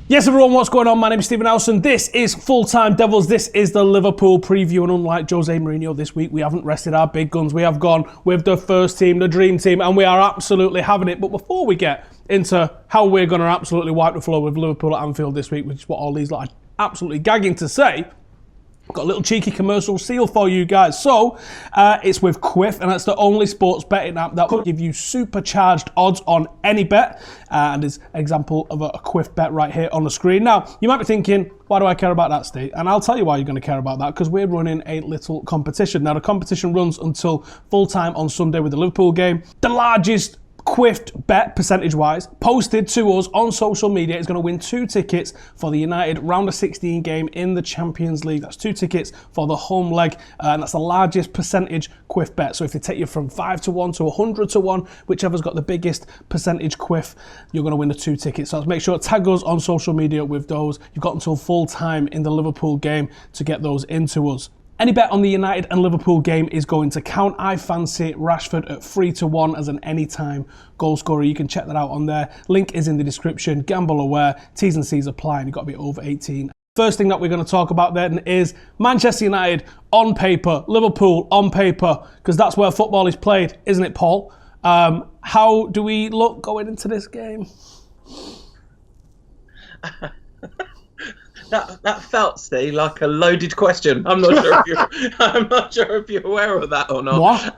Yes, everyone, what's going on? My name is Stephen Howson. This is Full Time Devils. This is the Liverpool preview, and unlike Jose Mourinho this week, we haven't rested our big guns. We have gone with the first team, the dream team, and we are absolutely having it. But before we get into how we're going to absolutely wipe the floor with Liverpool at Anfield this week, which is what all these lot are absolutely gagging to say, I've got a little cheeky commercial seal for you guys. So, it's with Quiff, and that's the only sports betting app that will give you supercharged odds on any bet. And there's an example of a Quiff bet right here on the screen. Now, you might be thinking, why do I care about that, Steve? And I'll tell you why you're going to care about that, because we're running a little competition. Now, the competition runs until full time on Sunday with the Liverpool game. The largest Quiffed bet percentage-wise posted to us on social media is going to win 2 tickets for the United round of 16 game in the Champions League. That's 2 tickets for the home leg, and that's the largest percentage Quiff bet. So if they take you from 5 to 1 to 100 to 1, whichever's got the biggest percentage Quiff, you're going to win the 2 tickets. So make sure to tag us on social media with those. You've got until full time in the Liverpool game to get those into us. Any bet on the United and Liverpool game is going to count. I fancy Rashford at 3 to 1 as an anytime goal scorer. You can check that out on there. Link is in the description. Gamble aware. T's and C's apply, and you've got to be over 18. First thing that we're going to talk about then is Manchester United on paper, Liverpool on paper, because that's where football is played, isn't it, Paul? How do we look going into this game? That felt, Steve, like a loaded question. I'm not sure if you're aware of that or not. What?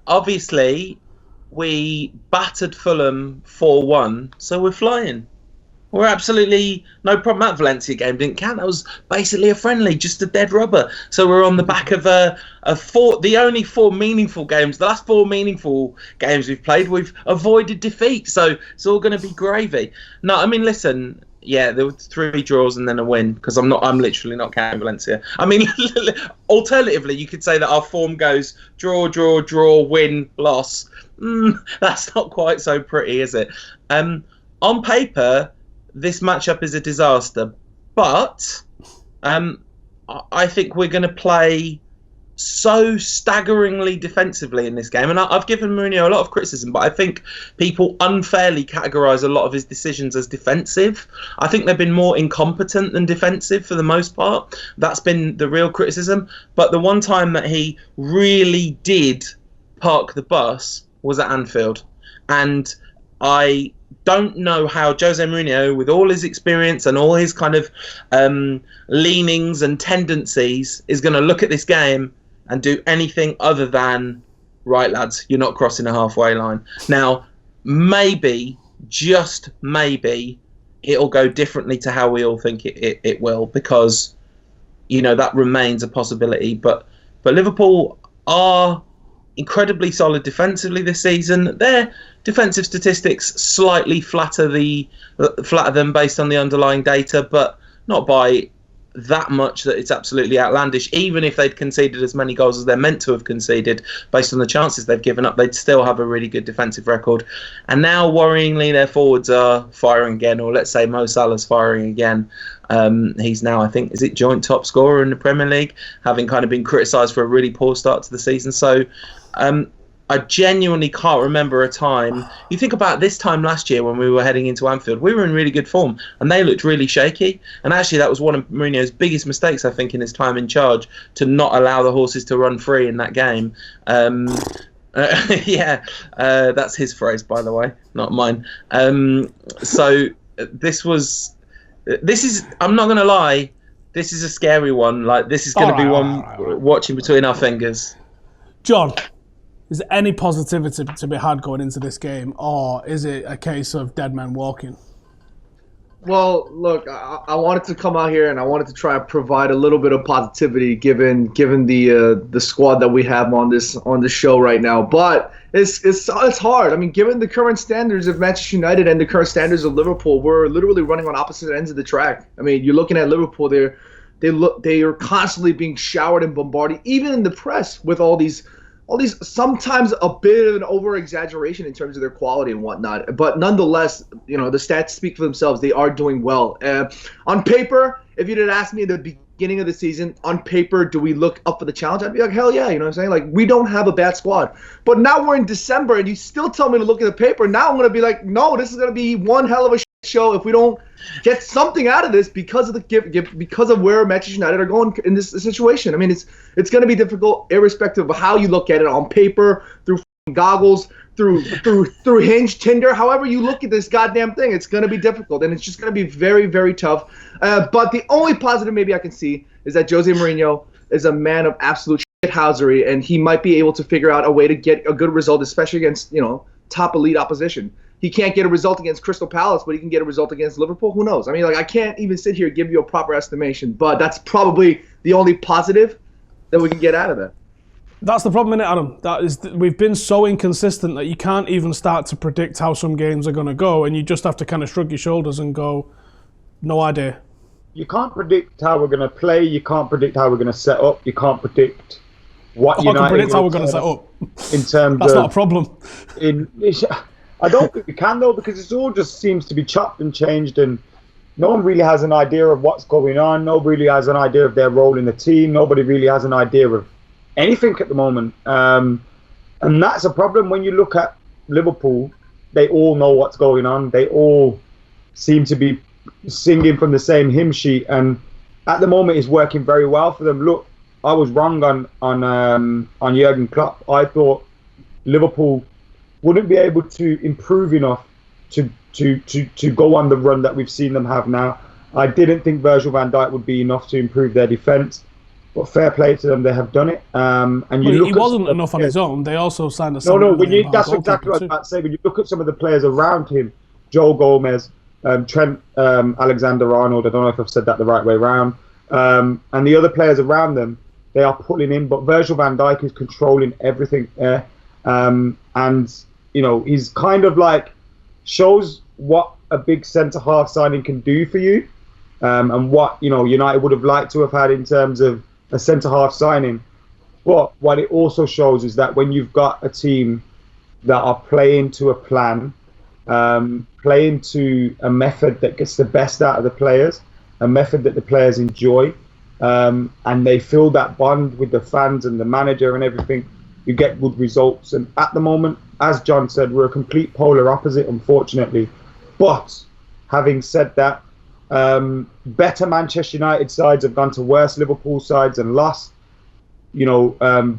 Obviously, we battered Fulham 4-1, so we're flying. We're absolutely no problem. That Valencia game didn't count. That was basically a friendly, just a dead rubber. So we're on the back of the only 4 meaningful games. The last 4 meaningful games we've played, we've avoided defeat. So it's all going to be gravy. No, I mean, listen. Yeah, there were 3 draws and then a win, because I'm literally not counting Valencia. I mean, alternatively, you could say that our form goes draw, win, loss. That's not quite so pretty, is it? On paper, this matchup is a disaster, but I think we're going to play so staggeringly defensively in this game, and I've given Mourinho a lot of criticism, but I think people unfairly categorise a lot of his decisions as defensive. I think they've been more incompetent than defensive for the most part. That's been the real criticism. But the one time that he really did park the bus was at Anfield, and I don't know how Jose Mourinho, with all his experience and all his kind of leanings and tendencies, is going to look at this game and do anything other than, right, lads, you're not crossing a halfway line. Now, maybe, just maybe, it'll go differently to how we all think it will, because, you know, that remains a possibility. But Liverpool are incredibly solid defensively this season. Their defensive statistics slightly flatter them based on the underlying data, but not by that much that it's absolutely outlandish. Even if they'd conceded as many goals as they're meant to have conceded based on the chances they've given up, they'd still have a really good defensive record. And now, worryingly, their forwards are firing again, or let's say Mo Salah's firing again. He's now, I think, is it joint top scorer in the Premier League, having kind of been criticised for a really poor start to the season. So I genuinely can't remember a time. You think about this time last year when we were heading into Anfield, we were in really good form and they looked really shaky. And actually, that was one of Mourinho's biggest mistakes, I think, in his time in charge, to not allow the horses to run free in that game. That's his phrase, by the way, not mine. So this is, I'm not going to lie, this is a scary one. Like, this is going to be one watching between our fingers. John, is there any positivity to be had going into this game, or is it a case of dead men walking? Well, look, I wanted to come out here and I wanted to try to provide a little bit of positivity given the squad that we have on this show right now. But it's hard. I mean, given the current standards of Manchester United and the current standards of Liverpool, we're literally running on opposite ends of the track. I mean, you're looking at Liverpool, they are constantly being showered and bombarded, even in the press, with all these sometimes a bit of an over-exaggeration in terms of their quality and whatnot. But nonetheless, you know, the stats speak for themselves. They are doing well. On paper, if you did ask me in the beginning beginning of the season, on paper, do we look up for the challenge? I'd be like, hell yeah, you know what I'm saying? Like, we don't have a bad squad. But now we're in December, and you still tell me to look at the paper. Now I'm going to be like, no, this is going to be one hell of a show if we don't get something out of this because of where Manchester United are going in this situation. I mean, it's going to be difficult, irrespective of how you look at it, on paper, through goggles, through Hinge, Tinder, however you look at this goddamn thing, it's going to be difficult, and it's just going to be very, very tough. But the only positive maybe I can see is that Jose Mourinho is a man of absolute shithousery, and he might be able to figure out a way to get a good result, especially against, you know, top elite opposition. He can't get a result against Crystal Palace, but he can get a result against Liverpool. Who knows? I mean, like, I can't even sit here and give you a proper estimation, but that's probably the only positive that we can get out of that. That's the problem, innit, Adam? That is, we've been so inconsistent that you can't even start to predict how some games are going to go, and you just have to kind of shrug your shoulders and go, no idea. You can't predict how we're going to play. You can't predict how we're going to set up. You can't predict what United can predict how we're going to set up. In terms That's of, not a problem. I don't think we can, though, because it all just seems to be chopped and changed, and no one really has an idea of what's going on. Nobody really has an idea of their role in the team. Nobody really has an idea of anything at the moment. And that's a problem. When you look at Liverpool, they all know what's going on. They all seem to be singing from the same hymn sheet, and at the moment it's working very well for them. Look, I was wrong on Jurgen Klopp. I thought Liverpool wouldn't be able to improve enough to go on the run that we've seen them have now. I didn't think Virgil van Dijk would be enough to improve their defence, but fair play to them, they have done it. And he wasn't enough on his own. They also signed a that's exactly what I was about to say. When you look at some of the players around him, Joe Gomez, Trent Alexander-Arnold, I don't know if I've said that the right way around, and the other players around them, they are pulling in, but Virgil van Dijk is controlling everything there. And, you know, he's kind of like shows what a big centre-half signing can do for you, and what, you know, United would have liked to have had in terms of a centre-half signing. But what it also shows is that when you've got a team that are playing to a plan, playing to a method that gets the best out of the players, a method that the players enjoy, and they feel that bond with the fans and the manager and everything, you get good results. And at the moment, as John said, we're a complete polar opposite, unfortunately. But having said that, better Manchester United sides have gone to worse Liverpool sides and lost. You know,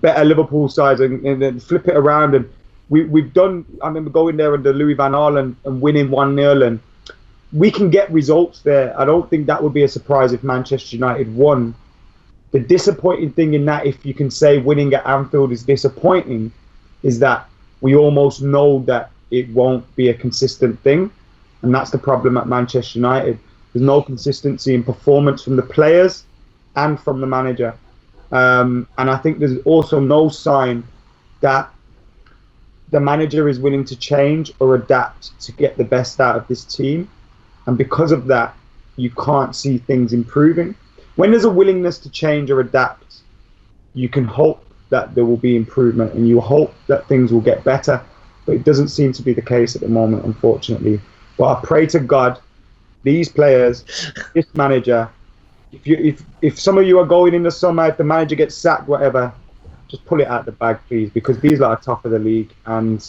better Liverpool sides and then flip it around. And we've done, I remember going there under Louis van Gaal and winning 1-0, and we can get results there. I don't think that would be a surprise if Manchester United won. The disappointing thing in that, if you can say winning at Anfield is disappointing, is that we almost know that it won't be a consistent thing. And that's the problem at Manchester United. There's no consistency in performance from the players and from the manager. And I think there's also no sign that the manager is willing to change or adapt to get the best out of this team. And because of that, you can't see things improving. When there's a willingness to change or adapt, you can hope that there will be improvement, and you hope that things will get better. But it doesn't seem to be the case at the moment, unfortunately. But I pray to God, these players, this manager, if some of you are going in the summer, if the manager gets sacked, whatever, just pull it out the bag, please, because these are top of the league. And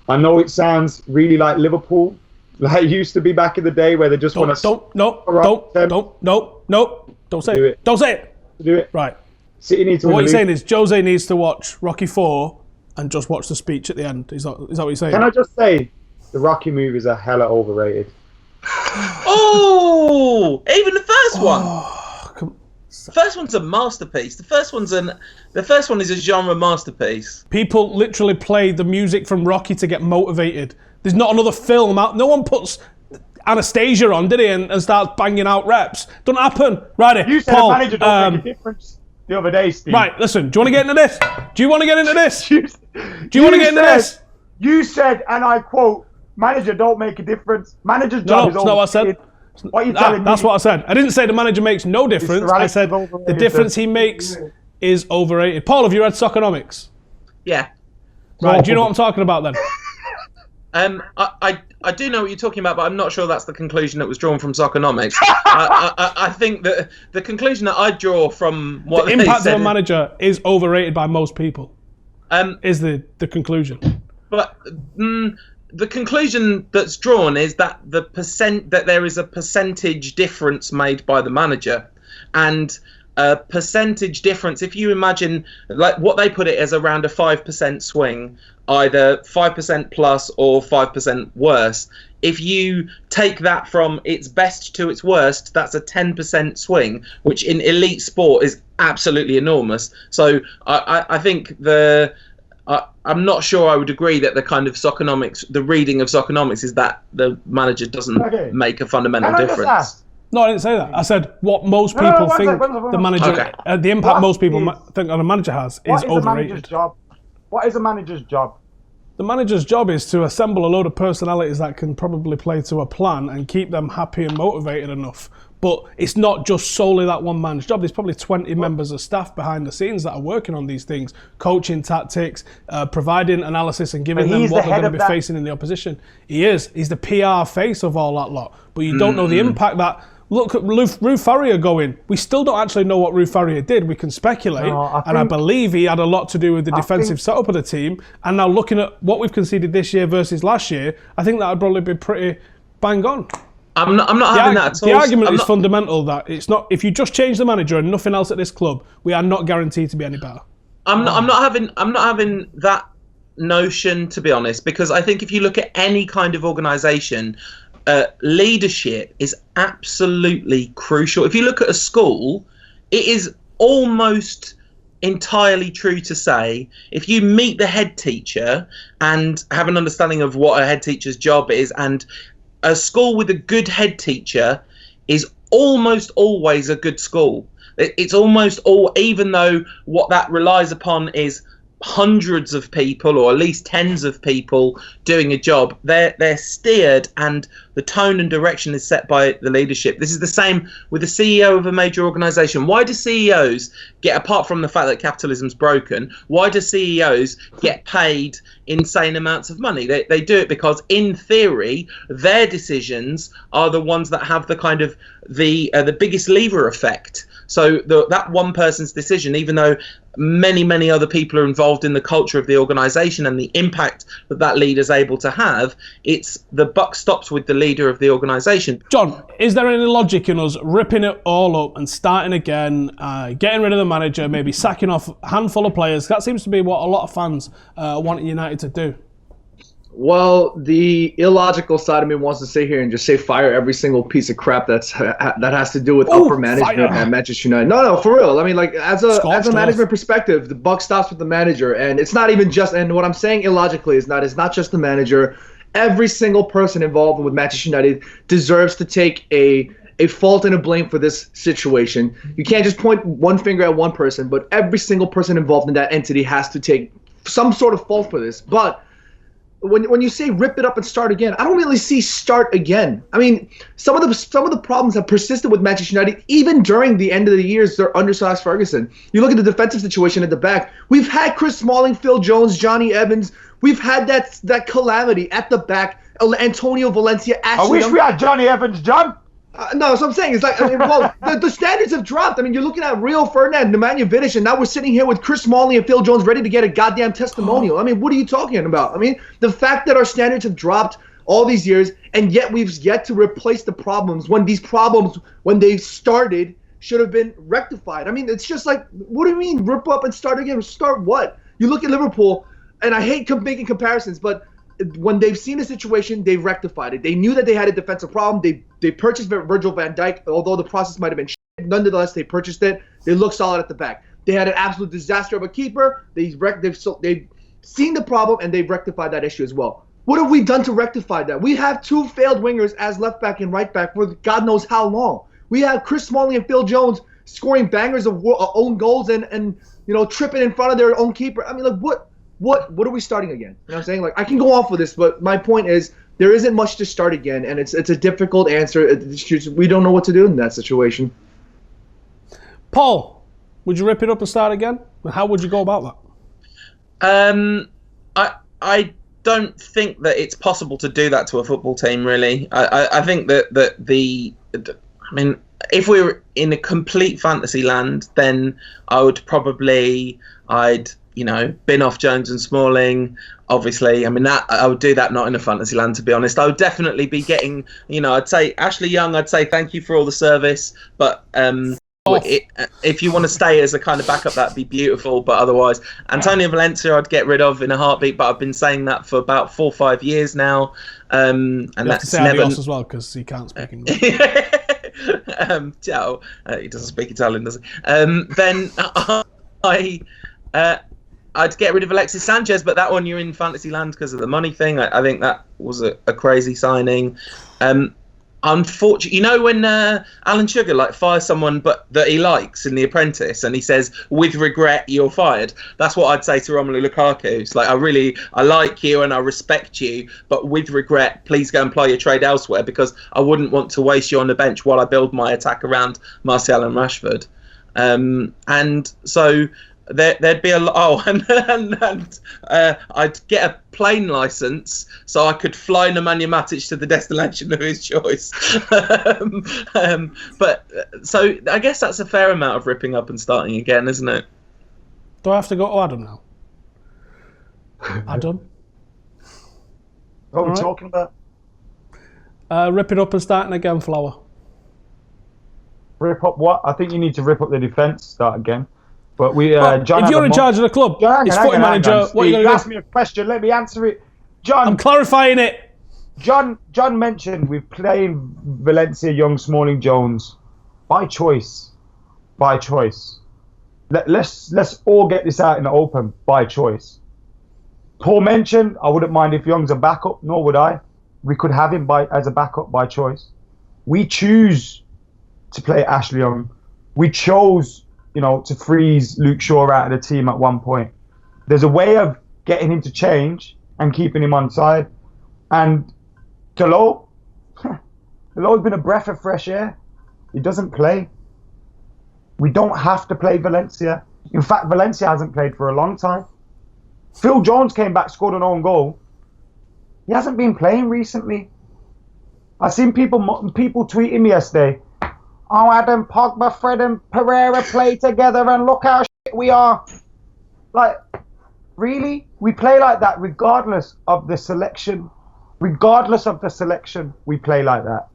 I know it sounds really like Liverpool, like it used to be back in the day, where they just want to... Don't say it. Don't say it. Do it. Right. City needs to what you're saying is Jose needs to watch Rocky 4 and just watch the speech at the end. Is that what you're saying? Can I just say, the Rocky movies are hella overrated. Oh, even the first one. The first one's a masterpiece. The first one is a genre masterpiece. People literally play the music from Rocky to get motivated. There's not another film out. No one puts Anastasia on, did he, and starts banging out reps. Don't happen. Right, you said Paul, the manager don't make a difference the other day, Steve. Right, listen, do you want to get into this? Do you want to get into this? Do you want to get into this? You said, and I quote, manager don't make a difference. Manager's job is not what I said. What are you telling me? That's what I said. I didn't say the manager makes no difference. I said the difference he makes is overrated. Paul, have you read Soccernomics? Yeah. Right, do you know what I'm talking about then? I do know what you're talking about, but I'm not sure that's the conclusion that was drawn from Soccernomics. I think that the conclusion that I draw from what the impact of a manager is overrated by most people. Is the conclusion. But the conclusion that's drawn is that that there is a percentage difference made by the manager, and a percentage difference. If you imagine, like what they put it as, around a 5% swing, either 5% plus or 5% worse. If you take that from its best to its worst, that's a 10% swing, which in elite sport is absolutely enormous. So I think I'm not sure I would agree that the kind of Soccernomics, the reading of Soccernomics, is that the manager doesn't make a fundamental difference. No, I didn't say that. I said what most people think the manager, the impact most people think on a manager has is overrated. What is a manager's job? The manager's job is to assemble a load of personalities that can probably play to a plan and keep them happy and motivated enough. But it's not just solely that one man's job. There's probably 20 members of staff behind the scenes that are working on these things, coaching tactics, providing analysis and giving them what they're going to be facing in the opposition. He is. He's the PR face of all that lot. But you don't know the impact that... Look at Ruth Farrier going. We still don't actually know what Ruth Farrier did. We can speculate. I believe he had a lot to do with the defensive setup of the team. And now looking at what we've conceded this year versus last year, I think that would probably be pretty bang on. I'm not having that at all. The argument is fundamental that it's not. If you just change the manager and nothing else at this club, we are not guaranteed to be any better. I'm not having that notion, to be honest, because I think if you look at any kind of organisation, leadership is absolutely crucial. If you look at a school, it is almost entirely true to say, if you meet the head teacher and have an understanding of what a head teacher's job is, and a school with a good head teacher is almost always a good school. It's almost all, even though what that relies upon is hundreds of people, or at least tens of people doing a job, they're steered, and the tone and direction is set by the leadership. This is the same with the CEO of a major organisation. Why do CEOs get, apart from the fact that capitalism's broken, why do CEOs get paid insane amounts of money? They do it because, in theory, their decisions are the ones that have the kind of the biggest lever effect. So that one person's decision, even though many other people are involved in the culture of the organisation and the impact that leader's able to have, it's the buck stops with the leader of the organisation. John, is there any logic in us ripping it all up and starting again, getting rid of the manager, maybe sacking off a handful of players? That seems to be what a lot of fans want United to do. Well, the illogical side of me wants to sit here and just say fire every single piece of crap that has to do with upper management at Manchester United. No, for real. I mean, like, as a management perspective, the buck stops with the manager, and it's not even just. And what I'm saying illogically is not just the manager. Every single person involved with Manchester United deserves to take a fault and a blame for this situation. You can't just point one finger at one person, but every single person involved in that entity has to take some sort of fault for this. But when you say rip it up and start again, I don't really see start again. I mean, some of the problems have persisted with Manchester United even during the end of the years they're under Sir Alex Ferguson. You look at the defensive situation at the back. We've had Chris Smalling, Phil Jones, Johnny Evans. We've had that calamity at the back. Antonio Valencia. Ashley, I wish we had Johnny Evans, John. No, so I'm saying it's like, the standards have dropped. I mean, you're looking at Rio Ferdinand, Nemanja Vidic, and now we're sitting here with Chris Smalling and Phil Jones ready to get a goddamn testimonial. I mean, what are you talking about? I mean, the fact that our standards have dropped all these years, and yet we've yet to replace the problems when these problems, when they started, should have been rectified. I mean, it's just like, what do you mean rip up and start again? Start what? You look at Liverpool, and I hate making comparisons, but when they've seen the situation, they've rectified it. They knew that they had a defensive problem. They purchased Virgil van Dijk, although the process might have been shit. Nonetheless, they purchased it. They look solid at the back. They had an absolute disaster of a keeper. They've seen the problem, and they've rectified that issue as well. What have we done to rectify that? We have two failed wingers as left back and right back for God knows how long. We have Chris Smalling and Phil Jones scoring bangers of own goals and tripping in front of their own keeper. I mean, like, what are we starting again? You know what I'm saying? Like, I can go off with this, but my point is there isn't much to start again, and it's a difficult answer. We don't know what to do in that situation. Paul, would you rip it up and start again? How would you go about that? don't think that it's possible to do that to a football team. Really, I think that I mean, if we were in a complete fantasy land, then I'd bin off Jones and Smalling. Obviously, I mean that I would do that not in a fantasy land, to be honest. I would definitely be getting, I'd say Ashley Young. I'd say thank you for all the service, but if you want to stay as a kind of backup, that'd be beautiful. But otherwise, Antonio Valencia, I'd get rid of in a heartbeat. But I've been saying that for about 4 or 5 years now, and you that's have to say never adios as well because he can't speak English. Ciao. He doesn't speak Italian, does he? Then I'd get rid of Alexis Sanchez, but that one you're in fantasy land because of the money thing. I think that was a crazy signing. Unfortunately, when Alan Sugar fires someone but that he likes in The Apprentice, and he says, "With regret, you're fired." That's what I'd say to Romelu Lukaku. It's like, I like you and I respect you, but with regret, please go and play your trade elsewhere because I wouldn't want to waste you on the bench while I build my attack around Martial and Rashford. And so there'd be a lot. Oh, and I'd get a plane license so I could fly Nemanja Matic to the destination of his choice. But so I guess that's a fair amount of ripping up and starting again, isn't it? Do I have to go to Adam now? Adam? What are we talking about? Ripping up and starting again, Flower. Rip up what? I think you need to rip up the defence, start again. But John, if you're in charge of the club, it's footy manager. What are you going to do? Ask me a question. Let me answer it. John, I'm clarifying it. John mentioned we're playing Valencia, Young, Smalling, Jones by choice. By choice. Let's all get this out in the open. By choice. Paul mentioned I wouldn't mind if Young's a backup. Nor would I. We could have him as a backup by choice. We choose to play Ashley Young. We chose, to freeze Luke Shaw out of the team at one point. There's a way of getting him to change and keeping him on side. And Dalot, Dalot's been a breath of fresh air. He doesn't play. We don't have to play Valencia. In fact, Valencia hasn't played for a long time. Phil Jones came back, scored an own goal. He hasn't been playing recently. I've seen people tweeting me yesterday, "Oh, Adam, Pogba, Fred and Pereira play together and look how shit we are." Like, really? We play like that regardless of the selection. Regardless of the selection, we play like that.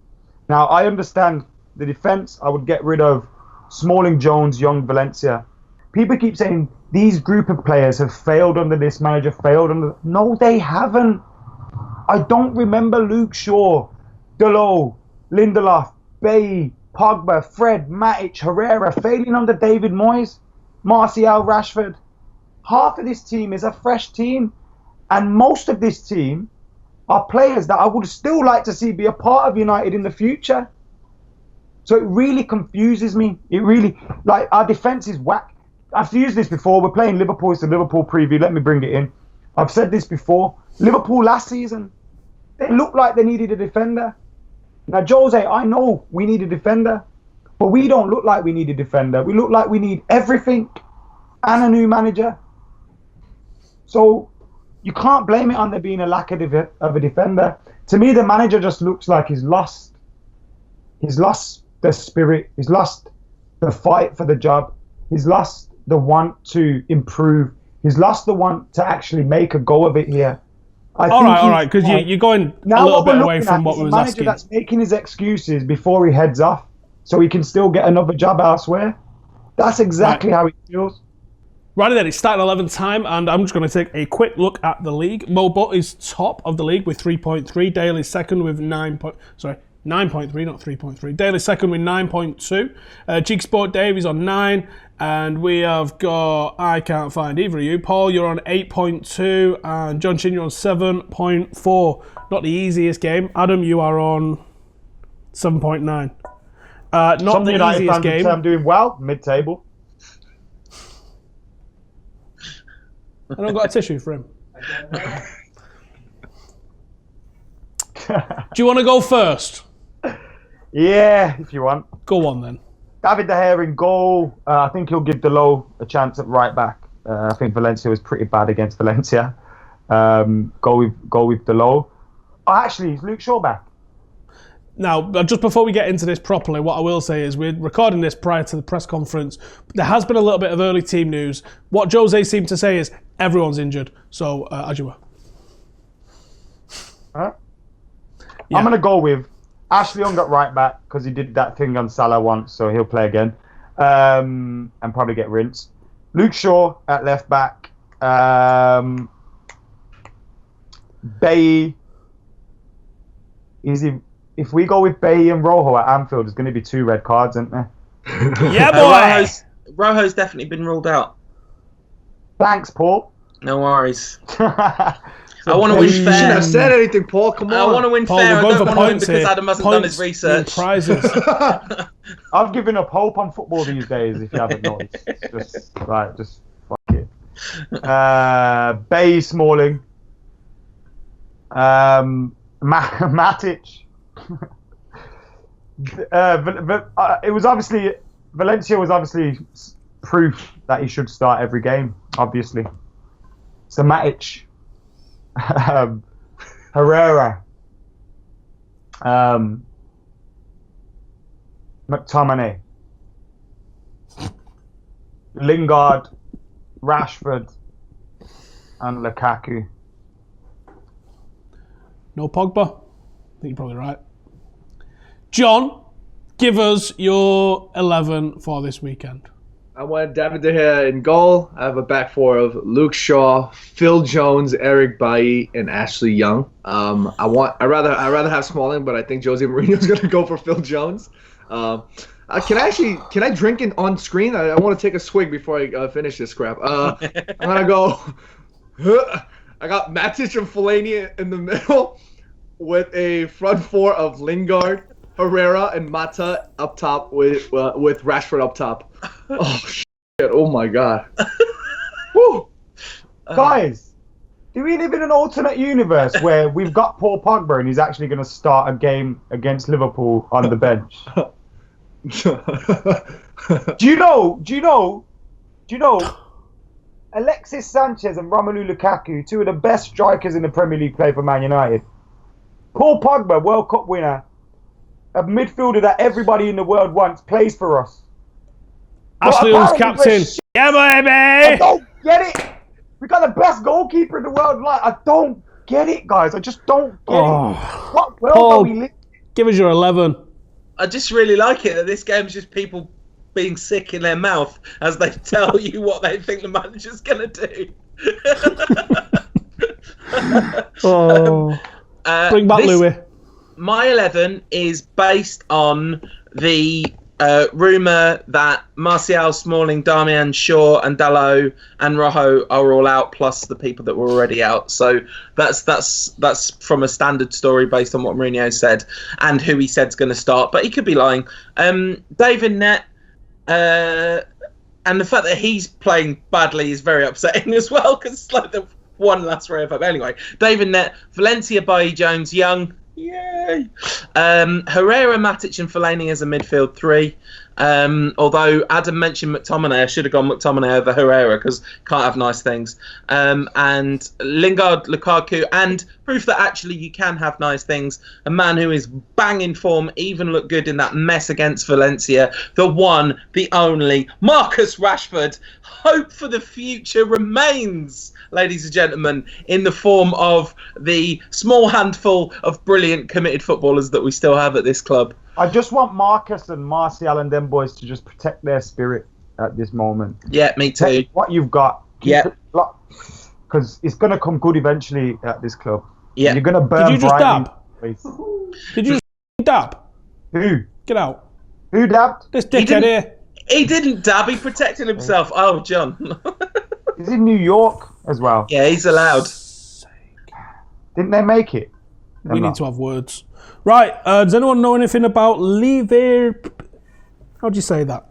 Now, I understand the defence. I would get rid of Smalling, Jones, Young, Valencia. People keep saying these group of players have failed under this manager, No, they haven't. I don't remember Luke Shaw, Dalot, Lindelof, Bailly, Pogba, Fred, Matic, Herrera failing under David Moyes, Martial, Rashford. Half of this team is a fresh team, and most of this team are players that I would still like to see be a part of United in the future. So it really confuses me. It really, our defence is whack. I've used this before. We're playing Liverpool. It's a Liverpool preview. Let me bring it in. I've said this before. Liverpool last season, they looked like they needed a defender. Now, Jose, I know we need a defender, but we don't look like we need a defender. We look like we need everything and a new manager. So you can't blame it on there being a lack of a defender. To me, the manager just looks like he's lost the spirit. He's lost the fight for the job. He's lost the want to improve. He's lost the want to actually make a go of it here. All right, because you're going a little bit away from what we was asking. A manager that's making his excuses before he heads off so he can still get another job elsewhere. That's exactly how it feels. Right then, it's starting 11 time, and I'm just going to take a quick look at the league. Mo Butt is top of the league with 3.3. Dale is second with 9.3, not 3.3. Dale is second with 9.2. Jigsport Dave is on 9. And we have got, I can't find either of you. Paul, you're on 8.2. And John Shin, you're on 7.4. Not the easiest game. Adam, you are on 7.9. Not Something the easiest game. I'm doing well, mid-table. I don't got a tissue for him. Do you want to go first? Yeah, if you want. Go on then. David De Gea in goal. I think he'll give Dalot a chance at right back. I think Valencia was pretty bad against Valencia. Go with Delo. Oh, actually, is Luke Shaw back? Now, just before we get into this properly, what I will say is we're recording this prior to the press conference. There has been a little bit of early team news. What Jose seemed to say is everyone's injured. So, as you were. Huh? Yeah. I'm going to go with Ashley Young at right back because he did that thing on Salah once, so he'll play again and probably get rinsed. Luke Shaw at left back. Bailly. If we go with Bailly and Rojo at Anfield, there's going to be 2 red cards, isn't there? Yeah, boy! Rojo's definitely been ruled out. Thanks, Paul. No worries. I want to win You shouldn't fair. have said anything, Paul. Come on. I want to win Paul, fair. I we're going don't for want to win points because here. Adam hasn't done his research. Prizes. I've given up hope on football these days, if you haven't noticed. Just fuck it. Bailly, Smalling. Matic. It was obviously Valencia was obviously proof that he should start every game. Obviously, so Matic, Herrera, McTominay, Lingard, Rashford, and Lukaku. No Pogba? I think you're probably right. John, give us your 11 for this weekend. I want David De Gea in goal. I have a back four of Luke Shaw, Phil Jones, Eric Bailly, and Ashley Young. I rather have Smalling, but I think Jose Mourinho's going to go for Phil Jones. Can I drink on screen? I want to take a swig before I finish this crap. I'm gonna go. I got Matic and Fellaini in the middle, with a front four of Lingard, Herrera, and Mata up top with Rashford up top. Oh shit! Oh my god! Woo. Guys, do we live in an alternate universe where we've got Paul Pogba and he's actually going to start a game against Liverpool on the bench? Do you know? Alexis Sanchez and Romelu Lukaku, 2 of the best strikers in the Premier League, play for Man United. Paul Pogba, World Cup winner, a midfielder that everybody in the world wants, plays for us. Ashley Young's captain. Yeah, baby! I don't get it. We got the best goalkeeper in the world. Like, I don't get it, guys. I just don't get it. What world Paul, are we living? Give us your 11. I just really like it that this game's just people being sick in their mouth as they tell you what they think the manager's going to do. Bring back Louis. My 11 is based on the rumour that Martial, Smalling, Darmian, Shaw and Dalot and Rojo are all out, plus the people that were already out. So that's from a standard story based on what Mourinho said and who he said's going to start. But he could be lying. David Nett, and the fact that he's playing badly is very upsetting as well, because it's like the one last row of hope. Anyway, David Nett, Valencia, Bailly, Jones, Young. Yay! Herrera, Matic and Fellaini as a midfield 3. Although Adam mentioned McTominay, I should have gone McTominay over Herrera because can't have nice things. And Lingard, Lukaku, and proof that actually you can have nice things. A man who is banging form, even looked good in that mess against Valencia. The one, the only, Marcus Rashford. Hope for the future remains, ladies and gentlemen, in the form of the small handful of brilliant committed footballers that we still have at this club. I just want Marcus and Martial and them boys to just protect their spirit at this moment. Yeah, me too. Protect what you've got. Yeah. Because it's going to come good eventually at this club. Yeah. You're going to burn. Did you just Brighton. dab? Did you just dab? Who? Get out. Who dabbed? This dickhead here. He didn't dab, he protected himself. Oh, John. He's in New York as well. Yeah, he's allowed. Didn't they make it? We need to have words. Right, does anyone know anything about Liverpool? How do you say that?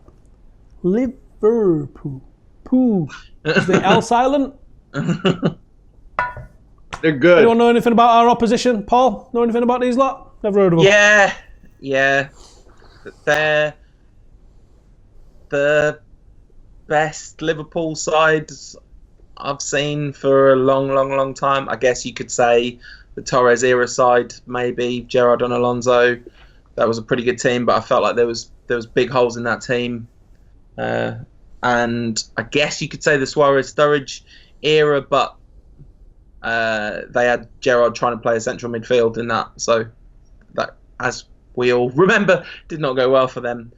Liverpool. Poo. Is the L silent? They're good. Anyone know anything about our opposition? Paul, know anything about these lot? Never heard of them. Yeah. They're the best Liverpool sides I've seen for a long time. I guess you could say the Torres era side, maybe Gerrard and Alonso. That was a pretty good team, but I felt like there was big holes in that team. And I guess you could say the Suarez Sturridge era, but they had Gerrard trying to play a central midfield in that, so that, as we all remember, did not go well for them.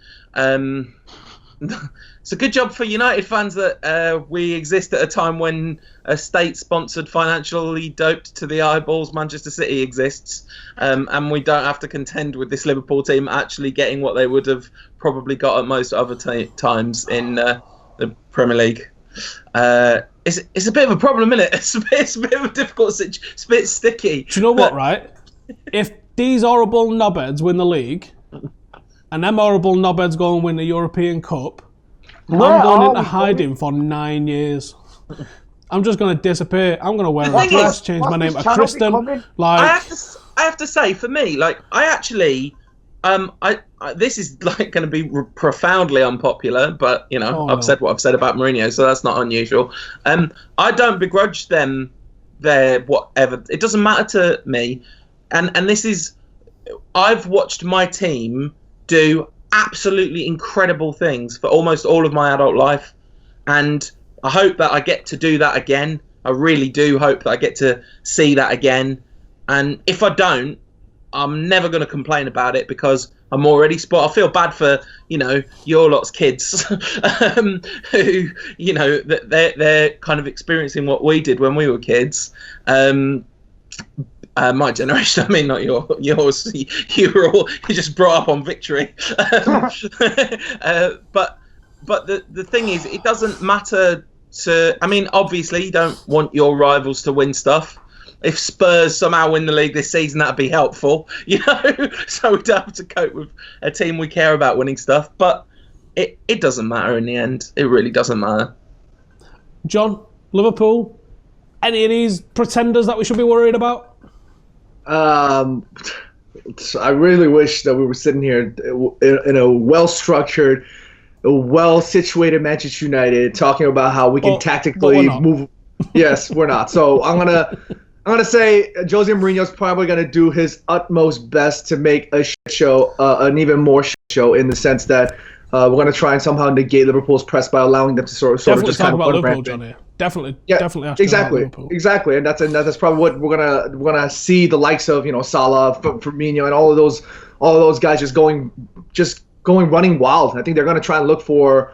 It's a good job for United fans that we exist at a time when a state-sponsored, financially doped to the eyeballs Manchester City exists, and we don't have to contend with this Liverpool team actually getting what they would have probably got at most other times in the Premier League. It's a bit of a problem, isn't it? It's a bit of a difficult situation. It's a bit sticky. Do you know what, right? If these horrible knobheads win the league, and them horrible knobheads go and win the European Cup, I'm going into hiding for 9 years. I'm just going to disappear. I'm going to wear a dress, change my name to Kristen. I have to say, for me, like, I actually... this is like going to be profoundly unpopular, but you know, I've said what I've said about Mourinho, so that's not unusual. I don't begrudge them their whatever. It doesn't matter to me. And this is, I've watched my team do absolutely incredible things for almost all of my adult life, and I hope that I get to do that again. I really do hope that I get to see that again. And if I don't, I'm never going to complain about it, because I'm already I feel bad for, you know, your lot's kids who, you know, they're kind of experiencing what we did when we were kids. My generation, I mean, not yours. You just brought up on victory. But the thing is, it doesn't matter to. I mean, obviously, you don't want your rivals to win stuff. If Spurs somehow win the league this season, that'd be helpful, you know. So we don't have to cope with a team we care about winning stuff. But it doesn't matter in the end. It really doesn't matter. John, Liverpool, any of these pretenders that we should be worried about? I really wish that we were sitting here in a well-structured, a well-situated Manchester United talking about how we can tactically move. Yes, we're not. So I'm gonna say Jose Mourinho's probably gonna do his utmost best to make a shit show, an even more shit show, in the sense that we're gonna try and somehow negate Liverpool's press by allowing them to sort of just kind of talk about Liverpool, Johnny. Definitely. Exactly, and that's probably what we're gonna see, the likes of, you know, Salah, Firmino, and all of those guys just going running wild. I think they're gonna try and look for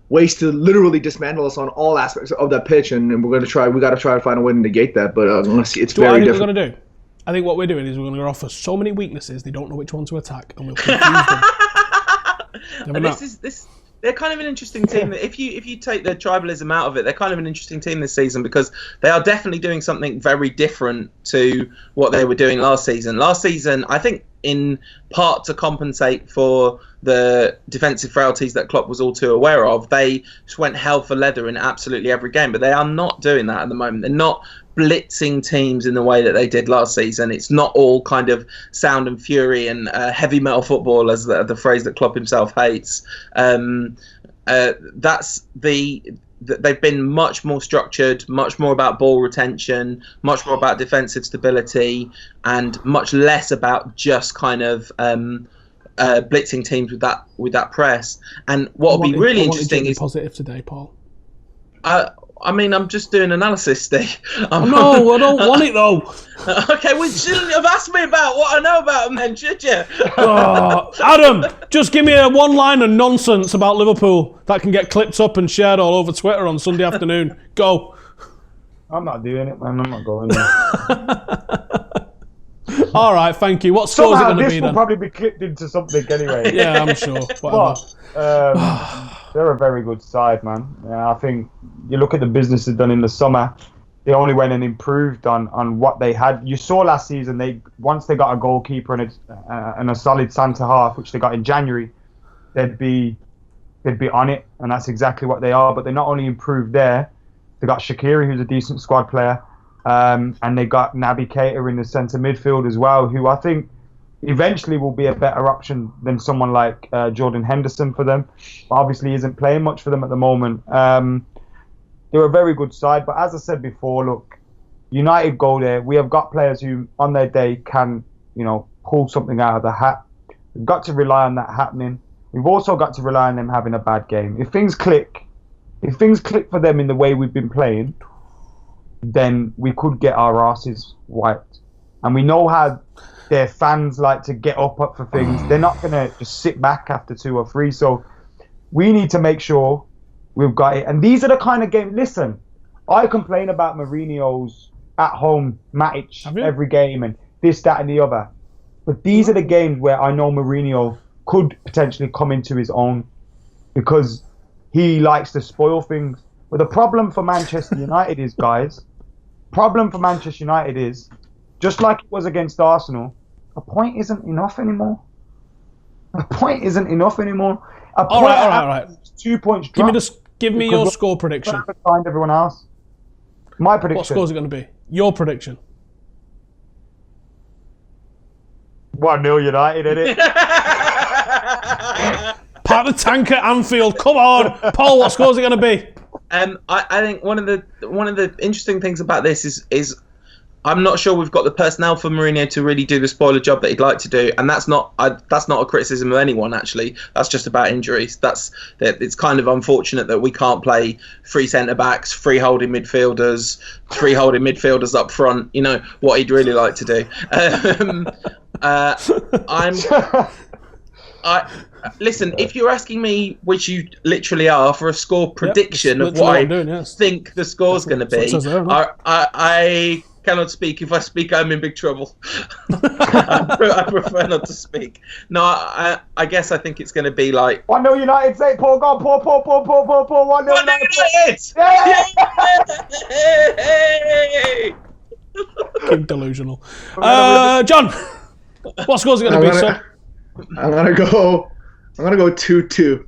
ways to literally dismantle us on all aspects of that pitch, and we got to try to find a way to negate that. But honestly, it's very difficult. We're going to do? I think what we're doing is we're going to offer so many weaknesses they don't know which one to attack, and we'll confuse them. They're kind of an interesting team. If you take the tribalism out of it, they're kind of an interesting team this season, because they are definitely doing something very different to what they were doing last season. Last season, I think, in part to compensate for the defensive frailties that Klopp was all too aware of, they just went hell for leather in absolutely every game. But they are not doing that at the moment. They're not blitzing teams in the way that they did last season. It's not all kind of sound and fury and heavy metal football, as the phrase that Klopp himself hates. They've been much more structured, much more about ball retention, much more about defensive stability, and much less about just kind of blitzing teams with that press. And what will be really interesting is positive today, Paul. I mean, I'm just doing analysis, Steve. No, I don't want it though. Okay, well, you shouldn't have asked me about what I know about them then, should you? Adam, just give me a one-line of nonsense about Liverpool that can get clipped up and shared all over Twitter on Sunday afternoon. Go. I'm not doing it, man. I'm not going there. All right, thank you. What score is it going to be then? This will probably be clipped into something anyway. Yeah, I'm sure. Whatever. They're a very good side, man. I think you look at the business they've done in the summer. They only went and improved on what they had. You saw last season, once they got a goalkeeper and a solid centre half, which they got in January, they'd be on it, and that's exactly what they are. But they not only improved there, they got Shaqiri, who's a decent squad player, and they got Naby Keita in the centre midfield as well, who I think eventually will be a better option than someone like Jordan Henderson for them. But obviously isn't playing much for them at the moment. they're a very good side. But as I said before, look, United go there. We have got players who, on their day, can, pull something out of the hat. We've got to rely on that happening. We've also got to rely on them having a bad game. If things click for them in the way we've been playing, then we could get our asses wiped. And we know how their fans like to get up for things. They're not going to just sit back after 2 or 3. So we need to make sure we've got it. And these are the kind of games. Listen, I complain about Mourinho's at-home Matic every game and this, that, and the other. But these are the games where I know Mourinho could potentially come into his own because he likes to spoil things. But the problem for Manchester United is, guys, just like it was against Arsenal, a point isn't enough anymore. All right. 2 points drop. Give me your score prediction. Behind everyone else. My prediction. What score is it going to be? Your prediction. 1-0 United, innit? Part of the tank at Anfield. Come on, Paul. What score is it going to be? I think one of the interesting things about this is I'm not sure we've got the personnel for Mourinho to really do the spoiler job that he'd like to do, and that's not a criticism of anyone actually. That's just about injuries. It's kind of unfortunate that we can't play 3 centre backs, 3 holding midfielders, 3 holding midfielders up front. You know what he'd really like to do. Listen, if you're asking me, which you literally are, for a score prediction of what I think the score's going to be, I cannot speak. If I speak, I'm in big trouble. I prefer not to speak. No, I guess I think it's going to be like 1-0 United. Say Paul, go on, Paul. 1-0 United. Yay! Keep delusional. John, what score's it going to be, son? I'm gonna go 2-2.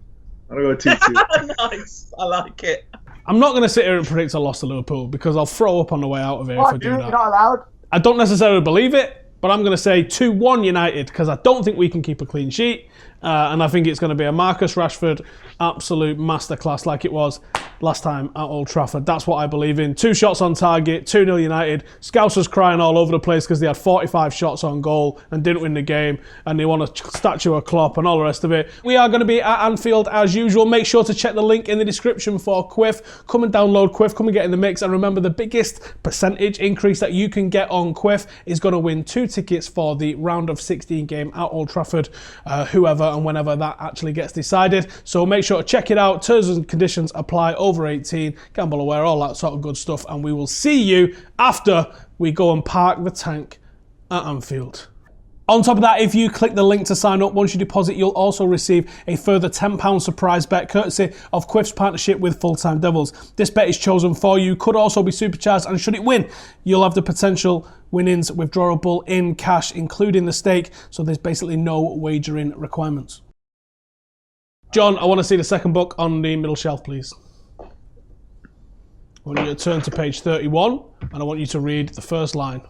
Nice. I like it. I'm not going to sit here and predict a loss to Liverpool because I'll throw up on the way out of here if I do that. You're not allowed. I don't necessarily believe it, but I'm going to say 2-1 United because I don't think we can keep a clean sheet. And I think it's going to be a Marcus Rashford absolute masterclass like it was last time at Old Trafford. That's what I believe in. 2 shots on target, 2-0 United. Scousers crying all over the place because they had 45 shots on goal and didn't win the game, and they want a statue of Klopp and all the rest of it. We are going to be at Anfield as usual. Make sure to check the link in the description for Quiff. Come and download Quiff. Come and get in the mix. And remember, the biggest percentage increase that you can get on Quiff is going to win 2 tickets for the round of 16 game at Old Trafford, whoever and whenever that actually gets decided. So make sure to check it out. Terms and conditions apply. Over 18, gamble aware, all that sort of good stuff. And we will see you after we go and park the tank at Anfield. On top of that, if you click the link to sign up, once you deposit, you'll also receive a further £10 surprise bet courtesy of Quiff's partnership with Full Time Devils. This bet is chosen for you, could also be supercharged, and should it win, you'll have the potential winnings withdrawable in cash, including the stake. So there's basically no wagering requirements. John, I want to see the second book on the middle shelf, please. I want you to turn to page 31, and I want you to read the first line.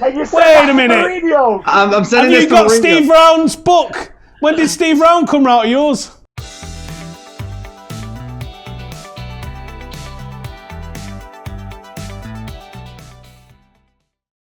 Wait a minute! I'm sending Have this you to got Mourinho. Steve Round's book? When did Steve Round come out of yours?